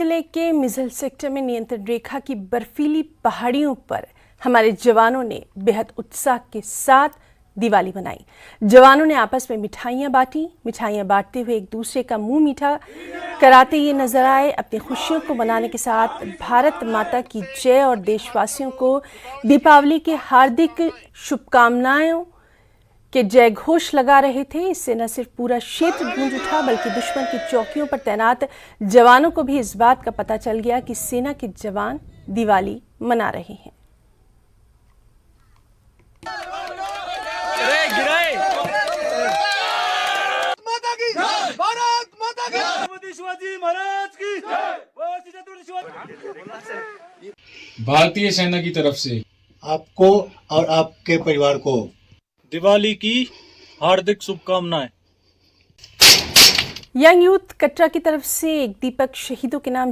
जिले के मिज़िल सेक्टर में नियंत्रण रेखा की बर्फीली पहाड़ियों पर हमारे जवानों ने बेहद उत्साह के साथ दिवाली मनाई। जवानों ने आपस में मिठाइयां बांटी। मिठाइयां बांटते हुए एक दूसरे का मुंह मीठा कराते ये नजर आए। अपनी खुशियों को मनाने के साथ भारत माता की जय और देशवासियों को दीपावली के हार्दिक शुभकामनाओं के जय घोष लगा रहे थे। इससे न सिर्फ पूरा क्षेत्र गूंज उठा बल्कि दुश्मन की चौकियों पर तैनात जवानों को भी इस बात का पता चल गया कि सेना के जवान दिवाली मना रहे हैं। भारतीय सेना की तरफ से आपको और आपके परिवार को दिवाली की हार्दिक शुभकामनाएं। यंग यूथ कटरा की तरफ से एक दीपक शहीदों के नाम